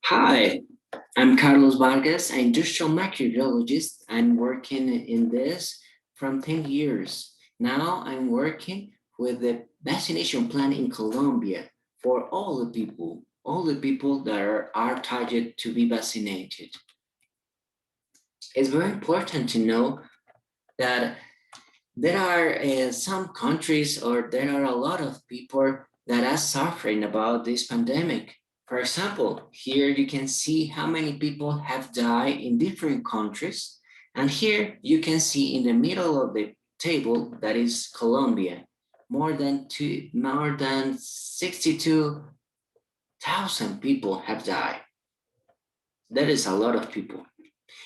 Hi, I'm Carlos Vargas, an industrial microbiologist. I'm working in this from 10 years. Now I'm working with the vaccination plan in Colombia for all the people that are targeted to be vaccinated. It's very important to know that there are some countries or there are a lot of people that are suffering about this pandemic. For example, here you can see how many people have died in different countries. And here you can see in the middle of the table that is Colombia. More than 62,000 people have died. That is a lot of people.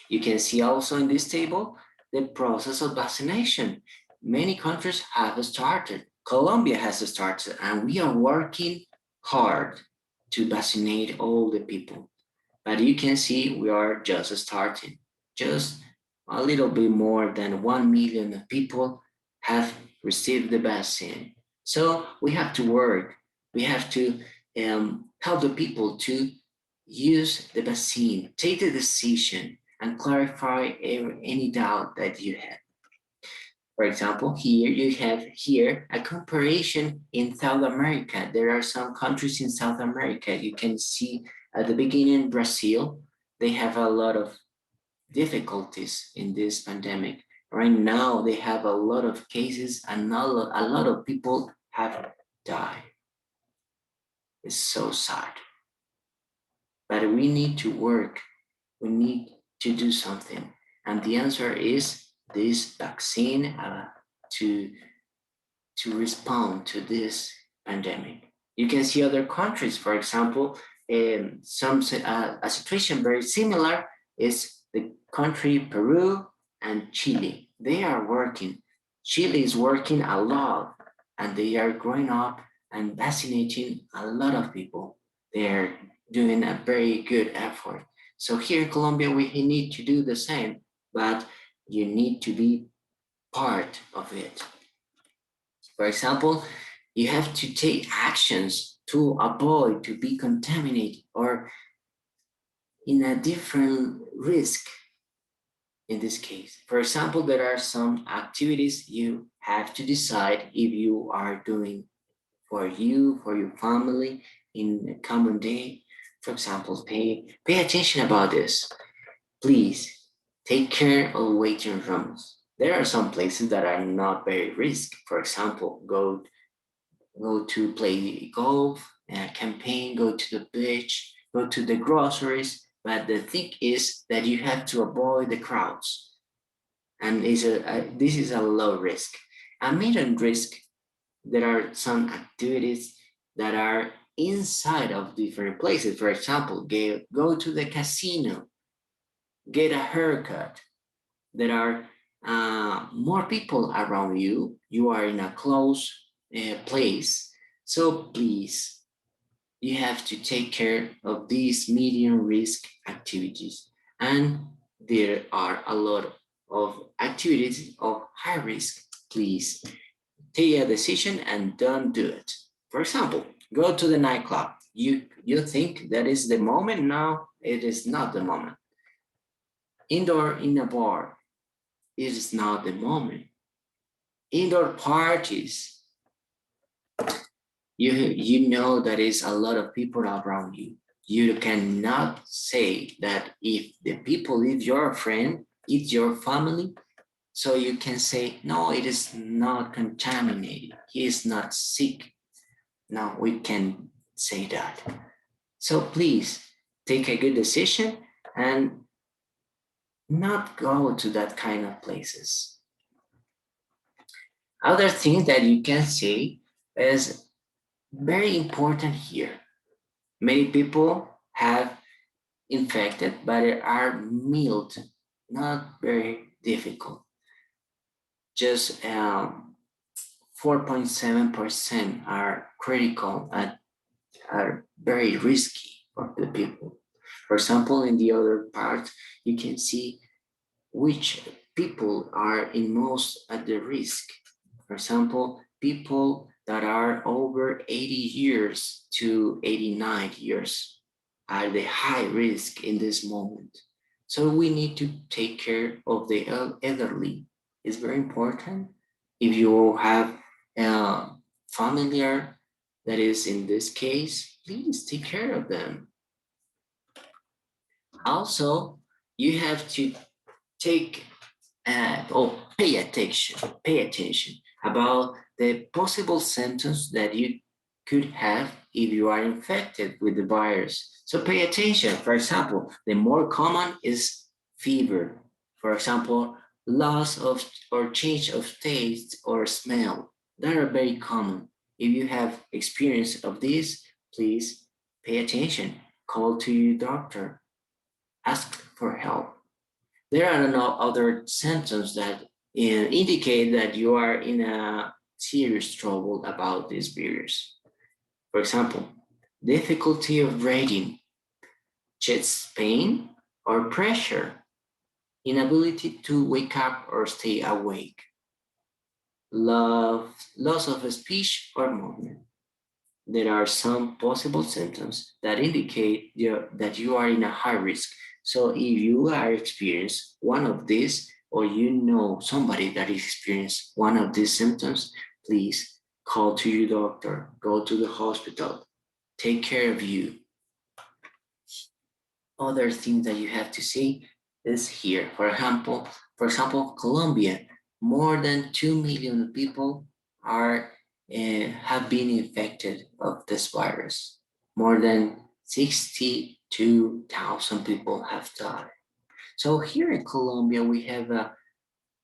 You can see also in this table the process of vaccination. Many countries have started. Colombia has started, and we are working hard to vaccinate all the people. But you can see we are just starting. Just a little bit more than 1 million people have received the vaccine. So we have to work. We have to help the people to use the vaccine, take the decision, and clarify any doubt that you have. For example, here you have here a comparison in South America. There are some countries in South America. You can see at the beginning, Brazil, they have a lot of difficulties in this pandemic. Right now, they have a lot of cases and a lot of people have died. It's so sad. But we need to work. We need to do something. And the answer is this vaccine to, to respond to this pandemic. You can see other countries, for example, a situation very similar is the country Peru and Chile. They are working. Chile is working a lot and they are growing up and vaccinating a lot of people. They are doing a very good effort. So here in Colombia, we need to do the same, but you need to be part of it. For example, you have to take actions to avoid to be contaminated or in a different risk in this case. For example, there are some activities you have to decide if you are doing for you, for your family in a common day. For example, pay attention about this. Please take care of waiting rooms. There are some places that are not very risky. For example, go to play golf, campaign, go to the beach, go to the groceries. But the thing is that you have to avoid the crowds, and this is a low risk. A medium risk, there are some activities that are inside of different places. For example, go to the casino, get a haircut. There are more people around you. You are in a close place. So please, you have to take care of these medium risk activities. And there are a lot of activities of high risk. Please take a decision and don't do it. For example, go to the nightclub. You think that is the moment? No, it is not the moment. Indoor in a bar, it is not the moment. Indoor parties, you know that is a lot of people around you. You cannot say that if the people is your friend, it's your family, so you can say no, it is not contaminated. He is not sick. No, we can say that. So please take a good decision and not go to that kind of places. Other thing that you can say is very important here. Many people have infected, but they are mild, not very difficult. Just 4.7% are critical and are very risky for the people. For example, in the other part, you can see which people are in most at the risk. For example, people that are over 80 years to 89 years. are the high risk in this moment. So we need to take care of the elderly. It's very important. If you have a familiar that is in this case, please take care of them. Also, you have to take pay attention about the possible symptoms that you could have if you are infected with the virus. So pay attention. For example, the more common is fever. For example, loss of or change of taste or smell. That are very common. If you have experience of this, please pay attention. Call to your doctor. Ask for help. There are no other symptoms that indicate that you are in a serious trouble about this virus. For example, difficulty of breathing, chest pain or pressure, inability to wake up or stay awake, loss of speech or movement. There are some possible symptoms that indicate that you are in a high risk. So if you are experiencing one of these, or you know somebody that is experiencing one of these symptoms, please call to your doctor, go to the hospital, take care of you. Other thing that you have to see is here. For example, Colombia, more than 2 million people are have been infected of this virus. More than 62,000 people have died. So here in Colombia, we have a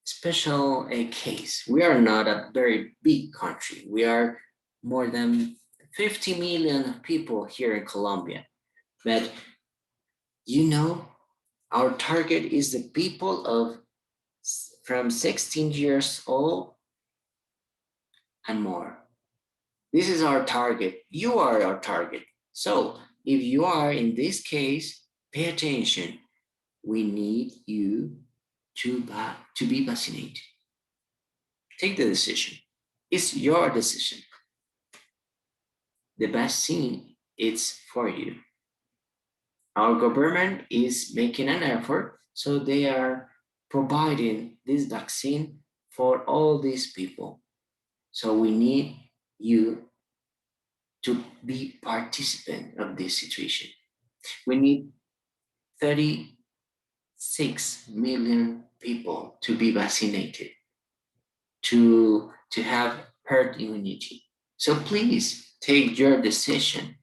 special case. We are not a very big country. We are more than 50 million people here in Colombia. But you know, our target is the people of from 16 years old and more. This is our target. You are our target. So if you are in this case, pay attention. We need you to be vaccinated. Take the decision. It's your decision. The vaccine is for you. Our government is making an effort, so they are providing this vaccine for all these people. So we need you to be participant of this situation. We need 36 million people to be vaccinated to have herd immunity. So please take your decision.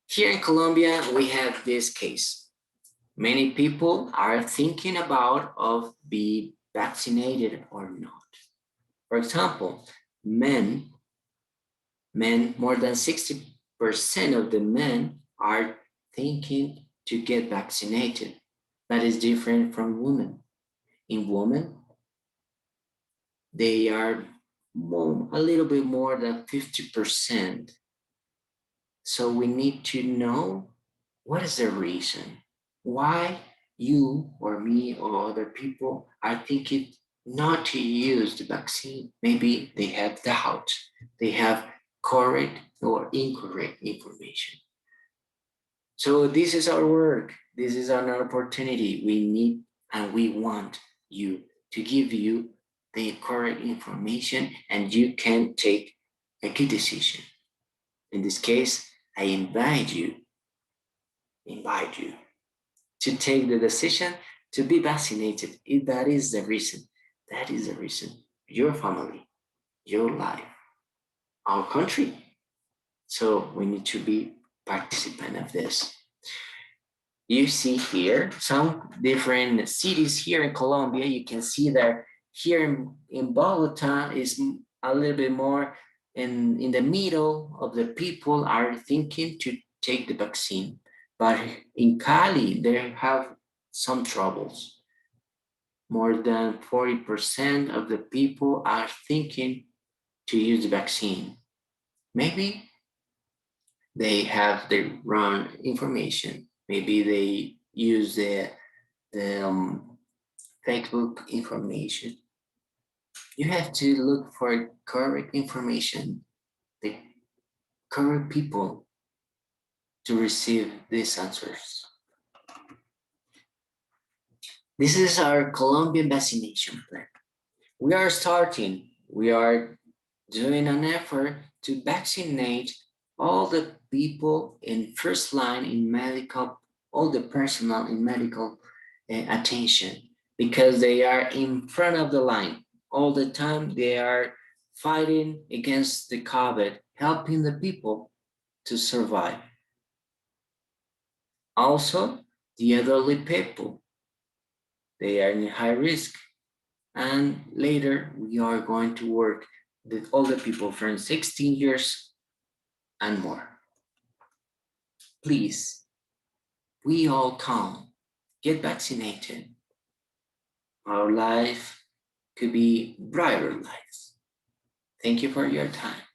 Here in Colombia, we have this case. Many people are thinking about of be vaccinated or not. For example, men, more than 60% of the men are thinking to get vaccinated. That is different from women. In women, they are a little bit more than 50%. So we need to know what is the reason why you or me or other people are thinking not to use the vaccine. Maybe they have doubt, they have correct or incorrect information. So this is our work. This is an opportunity. We need and we want you to give you the correct information and you can take a good decision. In this case, I invite you to take the decision to be vaccinated. If that is the reason, that is the reason. Your family, your life, our country. So we need to be participant of this. You see here some different cities here in Colombia. You can see that here in Bogota is a little bit more in the middle of the people are thinking to take the vaccine. But in Cali, they have some troubles. More than 40% of the people are thinking to use the vaccine. Maybe they have the wrong information. Maybe they use the Facebook information. You have to look for correct information, the correct people to receive these answers. This is our Colombian vaccination plan. We are starting, we are doing an effort to vaccinate all the people in first line in medical, all the personnel in medical attention, because they are in front of the line all the time. They are fighting against the COVID, helping the people to survive. Also, the elderly people, they are in high risk. And later, we are going to work with all the people from 16 years and more. Please, we all come, get vaccinated. Our life could be brighter lives. Thank you for your time.